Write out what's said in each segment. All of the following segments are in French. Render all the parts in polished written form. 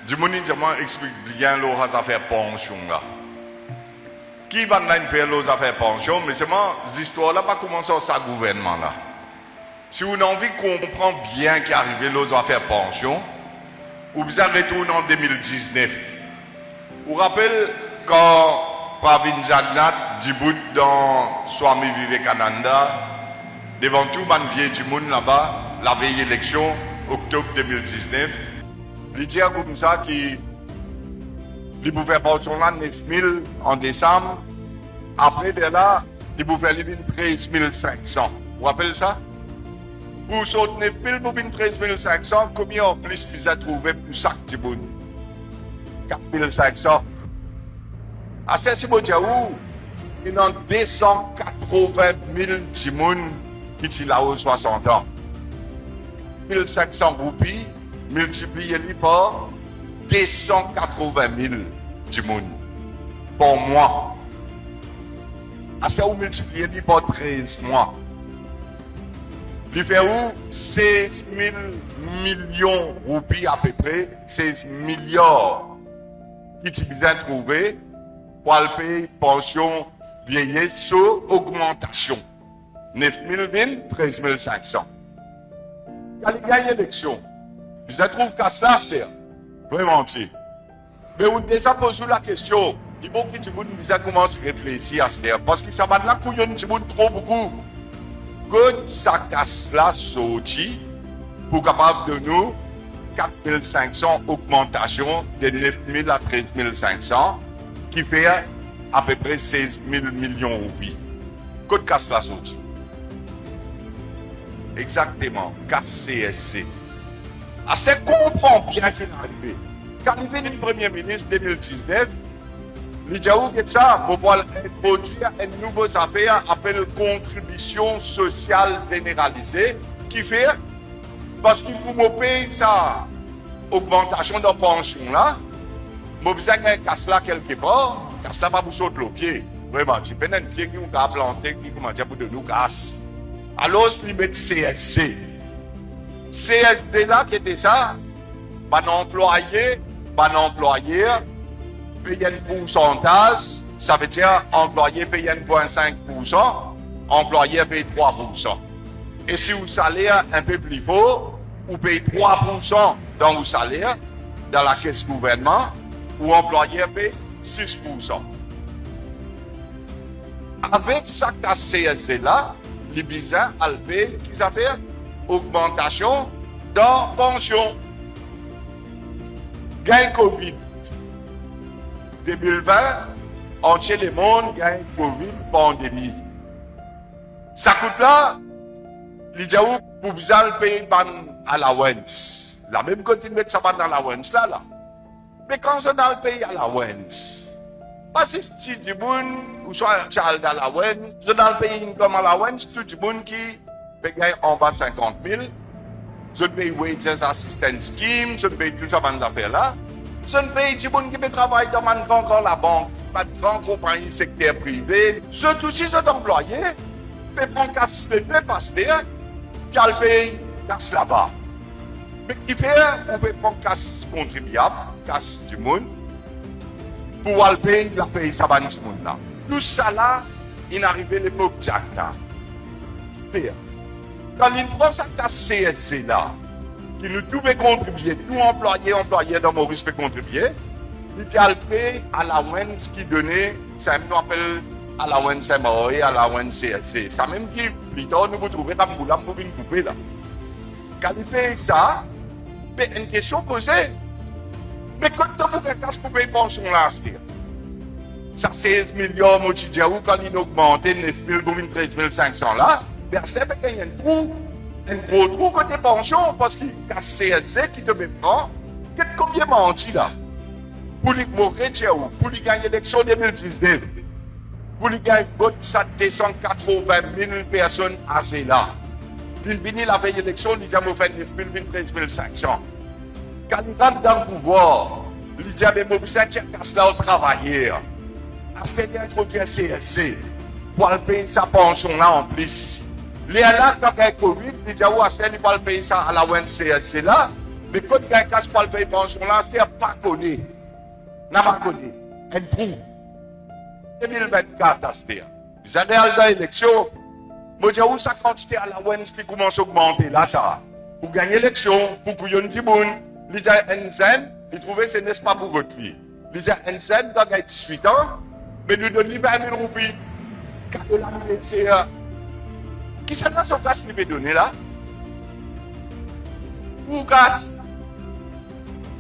Du monde explique bien les affaires pension là. Qui va faire les affaires pension, mais c'est moi, cette histoire-là pas commencer à ce gouvernement là. Si vous avez envie de comprendre bien qu'il arrive les affaires pension, vous avez retourné en 2019. Vous vous rappelez quand Pravin Jagnnath, Djibout dans Swami Vivekananda, devant tout le vieux du monde là-bas, la veille élection, octobre 2019, il dit comme ça qu'il pouvait faire pension là 9 000 en décembre. Après de là, il pouvait faire 13 500. Vous vous rappelez ça? Pour sauter 9 000, pour 13 500, combien en plus vous avez trouvé pour chaque Djibout? 4 500. À ce moment-là, il y a 280 000 Djibouti qui sont là aux 60 ans. 1500 roupies multiplié par 280 000 Djibouti par mois. À ce moment-là, multiplié par 13 mois. Il fait où 16 000 millions de roupies à peu près, 16 milliards qui sont bien trouvés pour le payer pension vieillesse sur augmentation. 9 020, 13 500. Quand il gagne l'élection, vous trouvez qu'à cela, c'est vraiment petit. Mais vous déjà posé la question, il faut que vous commencez à réfléchir à cela. Parce que ça va de la couillonne, trop beaucoup. Que ça casse là sorti pour capable de nous 4 500 augmentation de 9 000 à 13 500 qui fait à peu près 16 000 millions de roupies. Que casse là sorti. Exactement, casse CSC. À ce qu'on comprend bien qu'il est arrivé. Quand il est venu le Premier ministre 2019, il dit que ça, pour pouvoir introduire une nouvelle affaire appelée contribution sociale généralisée, qui fait, parce qu'il faut payer sa augmentation de pension là, vous avez un casse là quelque part, casse là pas pour sauter le pied. Vraiment, c'est pas un pied qui vous a planté, qui commence à de nous casse. Alors, il met CSC. CSC là, qui était ça, ban employé, payer un pourcentage, ça veut dire employé paye 1,5%, employé paye 3%. Et si vous salaire un peu plus fort, vous payez 3% dans vos salaires, dans la caisse gouvernement, ou employé paye 6%. Avec ça, CSC là, les bizarres, elles payent, qu'ils ont fait augmentation dans pension. Gain Covid. 2020, entier le monde gagne Covid, pandémie. Ça coûte là, les gens pour vous payer à la allowance. La même continue de mettre ça dans la allowance là. Mais quand on a le pays à la allowance, parce que si tu ou soit Charles à la allowance, je dans le pays comme à la allowance, tout le monde qui paye en bas 50 000, je paye wages assistance scheme, je paye tout ça dans l'affaire là. Je ne paye du monde qui peut travailler dans la banque, pas de grande compagnie secteur privé. Je aussi cet employé, mais prend casse les deux pasteur, qui a le pays casse là-bas. Mais qui fait, on peut prendre casse contribuable, casse du monde, pour le payer, la paye ça va ce monde là. Tout ça là, il arrive à l'époque Jagnnath. Quand il prend sa casse CSC là, qui nous devait contribuer, tout employé dans Maurice peut contribuer, il a payé à la ONS qui donnait, ça nous appelle à la ONS MOE, à la ONS CSC. Ça même qui, plus tard, nous vous trouvez dans le boulot pour venir couper là. Quand il paye ça, mais une question posée, mais quand tu as casse pour payer pension là, ça 16 millions, moi, quand il a augmenté 9 000 pour 13 500 là, mais c'est qu'il y a un gros trou côté pension parce qu'il y a CSC qui devait prendre combien menti là pour lui mourir pour lui gagner l'élection 2019 pour lui gagner vote ça 280 000 personnes assez là puis il finit la veille élection il dit à fait 9 000 13 500 quand il rentre dans le pouvoir il dit à moi ça tient casse là au travailleur à ce qu'il a introduit un CSC pour payer sa pension là en plus. Les là, quand il y a Covid, les gens ont acheté, ils vont payer ça à la ONCSC là. Mais quand il y a un casse pour le payer pension là, c'est pas connu. N'a pas connu. Un trou. 2024, c'est vous allez dans l'élection. Moi, je dis où ça quantité à la Wednesday commence à augmenter là, ça. Pour gagner l'élection, pour que vous ayez un il y a un zen, il trouve que ce n'est pas pour votre vie. Il y a un zen, quand il a 18 ans, mais nous donnons 20 000 roupies. Cadeau la c'est qui ça dans son casse lui donner là? Ou casse?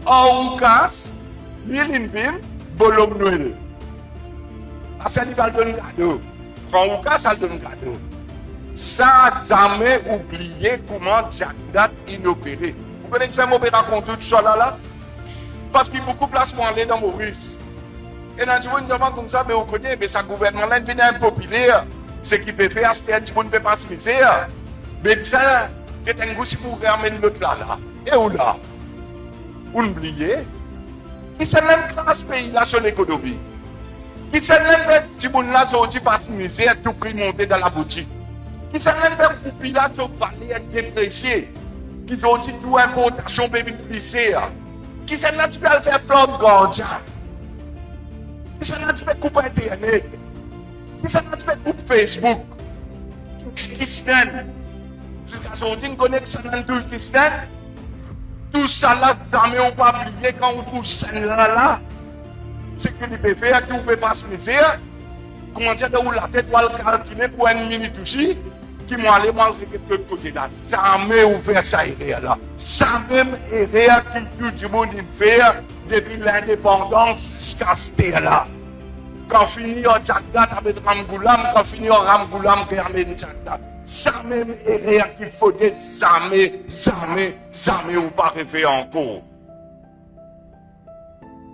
Ou casse? L'île invime, bolom Noël. À ce niveau, il donne cadeau. Quand ou casse, il donne cadeau. Sans jamais oublier comment Jacques inopéré. Vous connaissez faire mon opéra contre tout ça là? Parce qu'il y a beaucoup de place pour aller dans Maurice. Et dans le monde comme ça, mais vous connaissez, mais sa gouvernement là devient impopulaire. Ce qui peut faire, c'est un petit peu ne peut pas se misère. Mais ça, c'est un goût pour ramener l'autre là. Et où là? Vous oubliez? Qui s'est même classe pays là sur l'économie? Qui s'est même fait petit monde là sorti par se misère, tout prix monter dans la boutique? Qui s'est même fait couper là sur parler à déprécier? Qui ont dit tout importation bébé plissé. Qui s'est là tu peux faire plein de gardien? Qui s'est là tu peux couper internet? Qui s'est là tu peux couper Facebook? Qui s'est là? C'est ce qu'on dit, connaît ça dans tout qui s'est là? Tout ça là, jamais on pas oublier quand on trouve ça là. C'est que les peut faire, qui ne peut pas se misère. Comment dire, où la tête va le calculer pour une minute aussi? Qui m'ont allé mal de l'autre côté là. Jamais ouvert ça erreur là. Ça même erreur que tout le monde fait depuis l'indépendance jusqu'à ce terre là. Quand finit en Tchaddat avec Ramgoulam, quand finit en Ramgoulam, Germaine Tchaddat. Ça même erreur qu'il faut dire jamais ou pas rêver encore.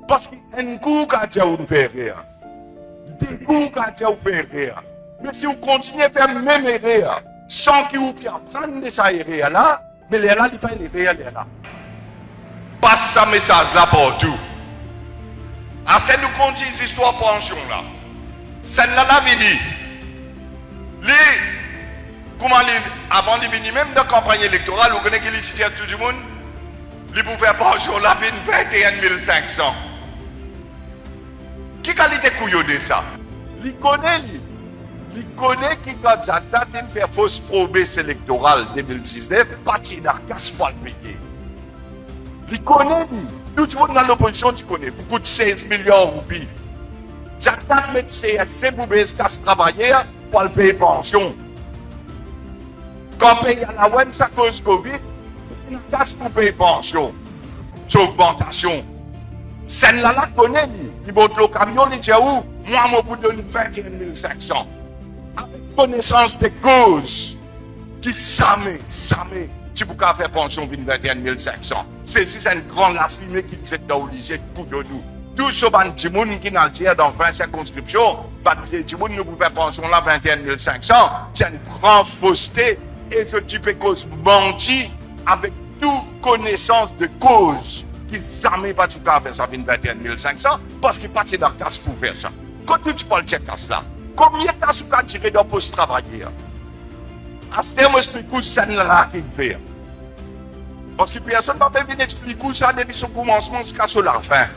Parce qu'un coup quand tu as fait erreur, des coups quand tu as fait erreur. Mais si vous continuez à faire même erreur, sans que vous puissiez apprendre de cette erreur là, mais les là, il n'y a pas une erreur là. Passe ce message là partout. Est-ce que nous continuons cette histoire pension là? Celle-là, la vie dit, comment avant de venir même dans la campagne électorale, vous connaissez qu'il y a tout le monde, il pouvait faire pension là, 21 500. Qui qualité couillonné ça? Il connaît qui quand Jacques fait fausse promesse électorale 2019, parti dans casse pas le payer. Il connaît tout le monde dans l'opposition, tu connais, vous coûte 16 millions de roupies. Jacques met CSC pour casse travailler pour le payer pension. Quand paye à la WEN, ça cause Covid, il casse pour payer pension. C'est augmentation. Celle-là, la connaît, il monte le camion, il dit où? Moi, je vous donne 21 500. Avec connaissance des causes, qui jamais, tu peux faire pension pour 21 500. C'est une grande la fumée qui est obligée de couper nous. Tout ce petit monde qui n'a pas dans 20 circonscriptions, petit monde nous peut faire pension là 21 500. C'est une grande fausseté et ce type de cause menti avec toute connaissance de cause. Qui jamais pas tu peux faire ça 21 500 parce qu'il n'est pas dans le casse pour faire ça. Quand tu parles de cette casse là, combien de casse tu as tiré dans le poste de travailler? À ce terme, explique où c'est là qu'il fait. Parce que personne ne va pas venir expliquer ça depuis son commencement jusqu'à la fin.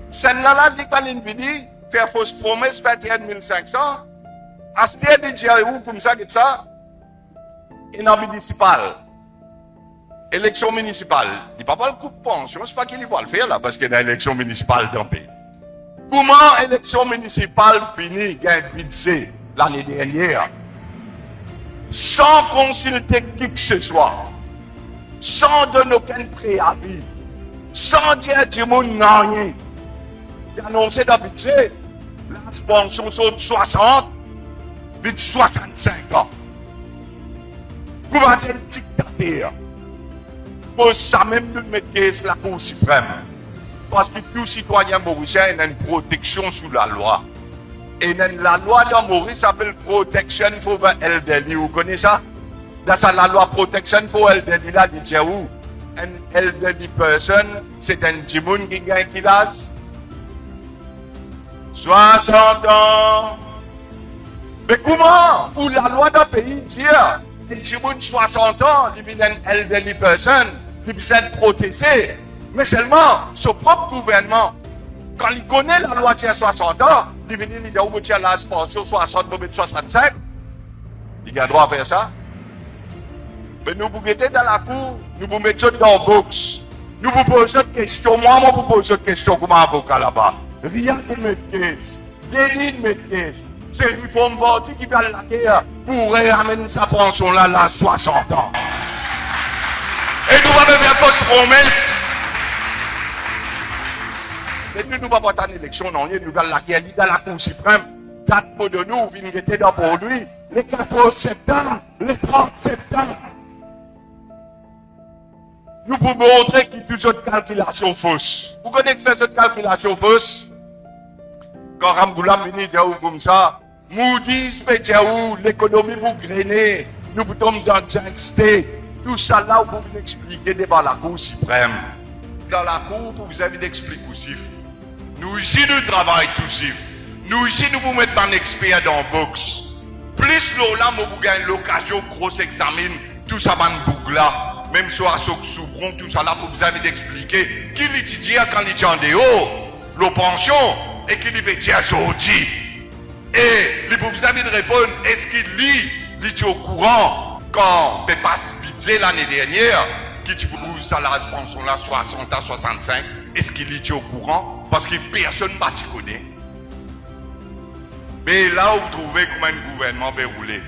C'est là dit quand il dit faire fausse promesse 21 500. À ce terme, il dit comme ça, et dans le municipal. Élection municipale, il n'y a pas le coup de pension, je ne sais pas qui va le faire là, parce qu'il y a une élection municipale dans le pays. Comment l'élection municipale finit, il y a un budget l'année dernière, sans consulter qui que ce soit, sans donner aucun préavis, sans dire du monde non rien. Il a annoncé dans le budget, la pension saute 60, puis 65 ans. Comment c'est le dictateur? Pour ça même de mettre la Cour suprême. Parce que tout citoyen mauricien a une protection sous la loi. Et la loi de Maurice s'appelle Protection for the Elderly. Vous connaissez ça? Dans ça, la loi Protection for Elderly, là, dit où? Un elderly person, c'est un djimoun qui gagne quel âge? 60 ans. Mais comment? Pour la loi d'un pays, dire, un djimoun 60 ans, il devient un elderly person. qui besoin de protéger. Mais seulement, son propre gouvernement, quand il connaît la loi de 60 ans, il vient il dit, oh, monsieur, l'âge pension 60, 65, il a droit à faire ça. Mais nous vous mettez dans la cour, nous vous mettons dans le box. Nous vous posons des questions. Moi, vous posez des questions comme un avocat là-bas. Rien de mettre Déni de mettre c'est le réforme parti qui va la guerre pour ramener sa pension là, à 60 ans. Et nous allons faire fausse promesse. Et nous ne pouvons pas attendre l'élection, non, nous allons la guerre dans la Cour suprême. 4 mots de nous, viennent être dans pour lui. Le 14 septembre, le 30 septembre. Nous pouvons montrer qu'il y a toujours de calculation fausse. Vous connaissez faire cette calculation fausse? Quand Ramgoulam vient dire comme ça, Moody's peut dire l'économie vous grainer, nous vous tombons dans le state. Tout ça là, vous pouvez expliquer devant la Cour suprême. Dans la Cour, vous avez d'expliquer aussi. Nous ici, nous travaillons tous. Nous ici, nous vous mettons un expert dans le box. Plus là, vous gagnez l'occasion, gros examine, tout ça, là. Même soit souffrant, tout ça là, pour vous avez d'expliquer qui l'étudie quand il est en dehors, la pension, et qui lui dire sorti. Et vous avez de répondre, est-ce qu'il lit, il est au courant, quand il passe budget l'année dernière, qui dit vous ça la pension là, 60 à 65, est-ce qu'il est au courant? Parce que personne ne va te connaître. Mais là, vous trouvez comment un gouvernement verrouillé.